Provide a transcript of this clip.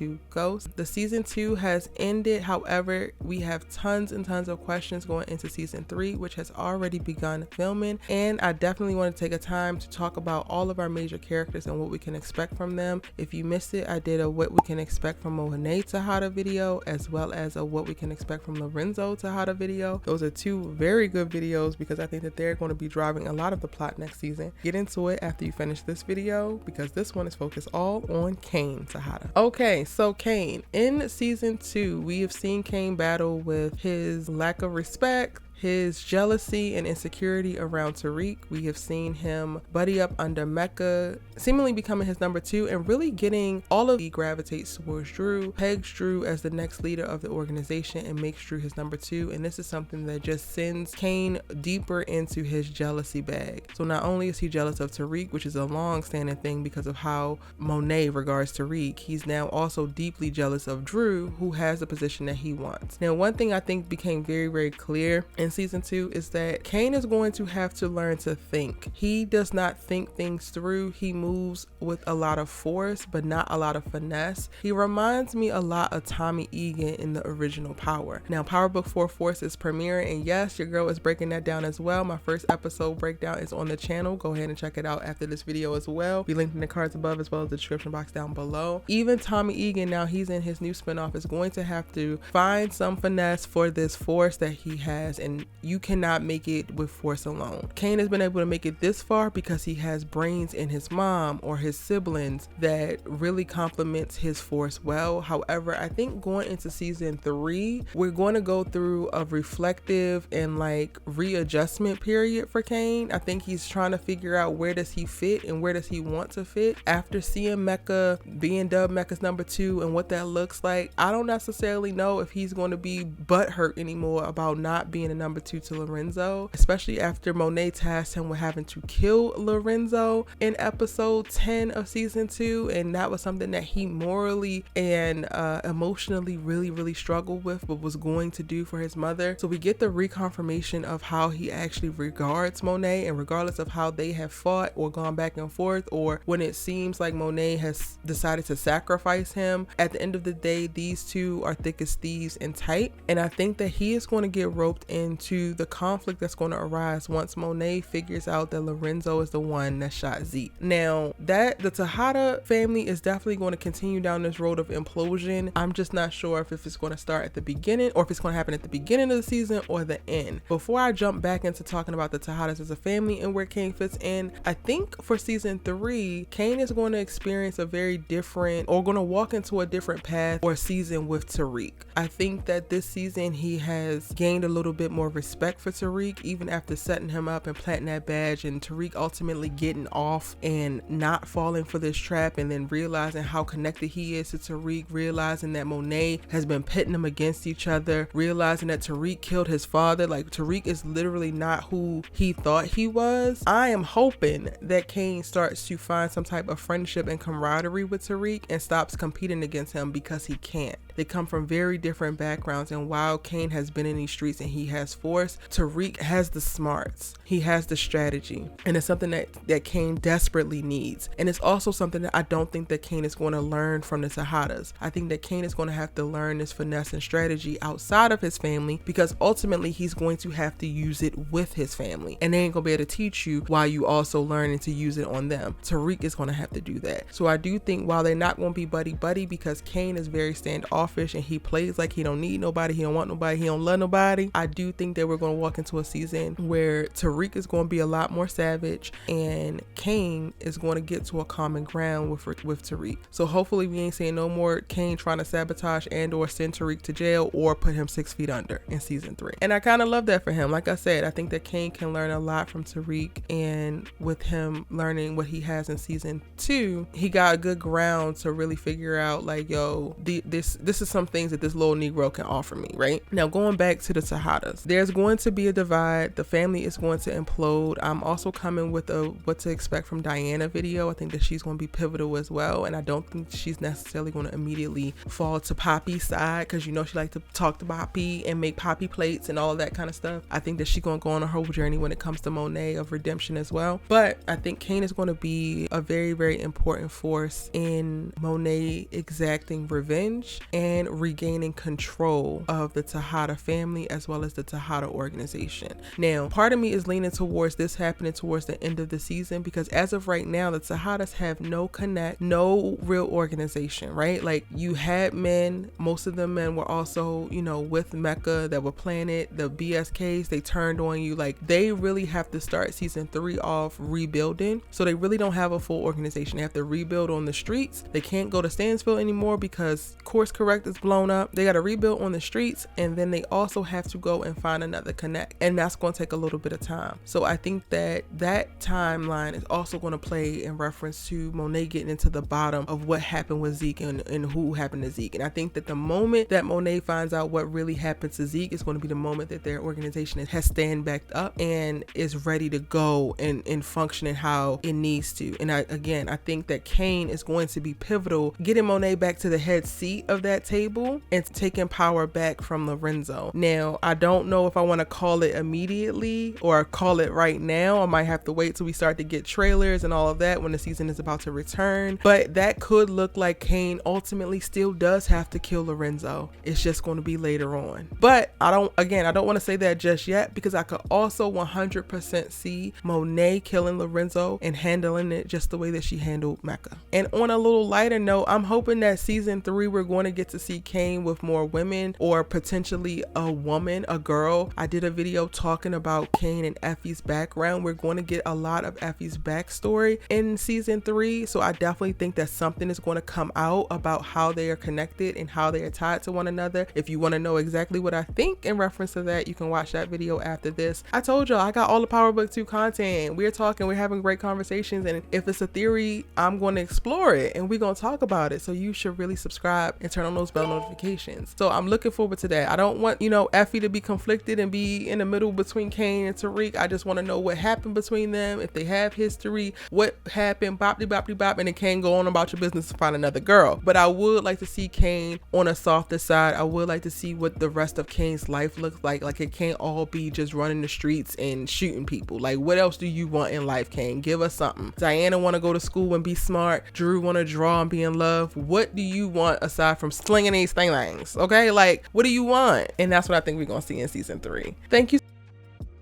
to Ghost. The season 2 has ended. However, we have tons and tons of questions going into season 3, which has already begun filming. And I definitely want to take a time to talk about all of our major characters and what we can expect from them. If you missed it, I did a what we can expect from Monet Tejada video, as well as a what we can expect from Lorenzo Tejada video. Those are two very good videos because I think that they're going to be driving a lot of the plot next season. Get into it after you finish this video, because this one is focused all on Cain Tejada. Okay, so Cain. In season 2, we have seen Cain battle with his lack of respect, his jealousy and insecurity around Tariq. We have seen him buddy up under Mecca, seemingly becoming his number 2 and really getting all of he gravitates towards Drew, pegs Drew as the next leader of the organization and makes Drew his number 2. And this is something that just sends Cain deeper into his jealousy bag. So not only is he jealous of Tariq, which is a long-standing thing because of how Monet regards Tariq, he's now also deeply jealous of Drew, who has the position that he wants. Now, one thing I think became very, very clear in season 2 is that Cain is going to have to learn to think. He does not think things through. He moves with a lot of force, but not a lot of finesse. He reminds me a lot of Tommy Egan in the original Power. Now, Power Book 4 Force is premiering, and yes, your girl is breaking that down as well. My first episode breakdown is on the channel. Go ahead and check it out after this video as well. Be linked in the cards above as well as the description box down below. Even Tommy Egan, now he's in his new spinoff, is going to have to find some finesse for this force that he has, and you cannot make it with force alone. Cain has been able to make it this far because he has brains in his mom or his siblings that really complements his force well. However, I think going into season 3, we're going to go through a reflective and like readjustment period for Cain. I think he's trying to figure out where does he fit and where does he want to fit. After seeing Mecca being dubbed Mecca's number 2 and what that looks like, I don't necessarily know if he's going to be butthurt anymore about not being a number 2 to Lorenzo, especially after Monet tasked him with having to kill Lorenzo in episode 10 of season 2, and that was something that he morally and emotionally really struggled with, but was going to do for his mother. So we get the reconfirmation of how he actually regards Monet, and regardless of how they have fought or gone back and forth, or when it seems like Monet has decided to sacrifice him, at the end of the day, these two are thick as thieves and tight. And I think that he is going to get roped into the conflict that's going to arise once Monet figures out that Lorenzo is the one that shot Zeke. Now, that the Tejada family is definitely going to continue down this road of implosion. I'm just not sure if it's going to start at the beginning or if it's going to happen at the beginning of the season or the end. Before I jump back into talking about the Tejadas as a family and where Cain fits in, I think for season 3, Cain is going to experience a very different, or going to walk into a different path or season with Tariq. I think that this season he has gained a little bit more respect for Tariq, even after setting him up and planting that badge, and Tariq ultimately getting off and not falling for this trap, and then realizing how connected he is to Tariq, realizing that Monet has been pitting them against each other, realizing that Tariq killed his father. Like, Tariq is literally not who he thought he was. I am hoping that Cain starts to find some type of friendship and camaraderie with Tariq and stops competing against him, because he can't. They come from very different backgrounds, and while Cain has been in these streets and he has force, Tariq has the smarts, he has the strategy, and it's something that Cain desperately needs. And it's also something that I don't think that Cain is going to learn from the Tejadas. I think that Cain is going to have to learn this finesse and strategy outside of his family, because ultimately he's going to have to use it with his family, and they ain't gonna be able to teach you while you also learning to use it on them. Tariq is going to have to do that. So I do think while they're not going to be buddy because Cain is very standoffish and he plays like he don't need nobody, he don't want nobody, he don't love nobody, I do think that we're going to walk into a season where Tariq is going to be a lot more savage and Cain is going to get to a common ground with Tariq. So hopefully we ain't seeing no more Cain trying to sabotage and or send Tariq to jail or put him 6 feet under in season 3. And I kind of love that for him. Like I said, I think that Cain can learn a lot from Tariq, and with him learning what he has in season 2, he got a good ground to really figure out like, yo, this is some things that this little Negro can offer me, right? Now going back to the Tejadas, there's going to be a divide. The family is going to implode. I'm also coming with a what to expect from Diana video. I think that she's going to be pivotal as well, and I don't think she's necessarily going to immediately fall to Poppy's side, because you know she likes to talk to Poppy and make Poppy plates and all of that kind of stuff. I think that she's going to go on a whole journey when it comes to Monet of redemption as well. But I think Cane is going to be a very, very important force in Monet exacting revenge and regaining control of the Tejada family as well as the Tejada organization. Now, part of me is leaning towards this happening towards the end of the season, because as of right now, the Tejadas have no connect, no real organization, right? Like, you had men, most of the men were also, you know, with Mecca that were planning the BSKs. They turned on you. Like, they really have to start season 3 off rebuilding. So they really don't have a full organization. They have to rebuild on the streets. They can't go to Stansfield anymore because Course Correct is blown up. They got to rebuild on the streets, and then they also have to go and find another connect, and that's going to take a little bit of time. So I think that that timeline is also going to play in reference to Monet getting into the bottom of what happened with Zeke and who happened to Zeke. And I think that the moment that Monet finds out what really happened to Zeke is going to be the moment that their organization has stand back up and is ready to go and functioning how it needs to. And I think that Cane is going to be pivotal, getting Monet back to the head seat of that table and taking power back from Lorenzo. Now, I don't know if I want to call it immediately or call it right now. I might have to wait till we start to get trailers and all of that when the season is about to return. But that could look like Cane ultimately still does have to kill Lorenzo. It's just going to be later on. But I don't want to say that just yet, because I could also 100% see Monet killing Lorenzo and handling it just the way that she handled Mecca. And on a little lighter note, I'm hoping that season 3 we're going to get to see Cane with more women, or potentially a woman, a girl. I did a video talking about Cane and Effie's background. We're going to get a lot of Effie's backstory in season 3. So I definitely think that something is going to come out about how they are connected and how they are tied to one another. If you want to know exactly what I think in reference to that, you can watch that video after this. I told y'all I got all the Power Book 2 content. We're talking, we're having great conversations, and if it's a theory, I'm going to explore it and we're going to talk about it. So you should really subscribe and turn on those bell notifications. So I'm looking forward to that. I don't want, Effie to be conflicted and be in the middle between Cane and Tariq. I just want to know what happened between them, if they have history, what happened, bop and then Cane go on about your business to find another girl. But I would like to see Cane on a softer side. I would like to see what the rest of Cane's life looks like. Like, it can't all be just running the streets and shooting people. Like, what else do you want in life, Cane? Give us something. Diana want to go to school and be smart. Drew want to draw and be in love. What do you want aside from slinging these things? Okay, like, what do you want? And that's what I think we're gonna see in season 3. Thank you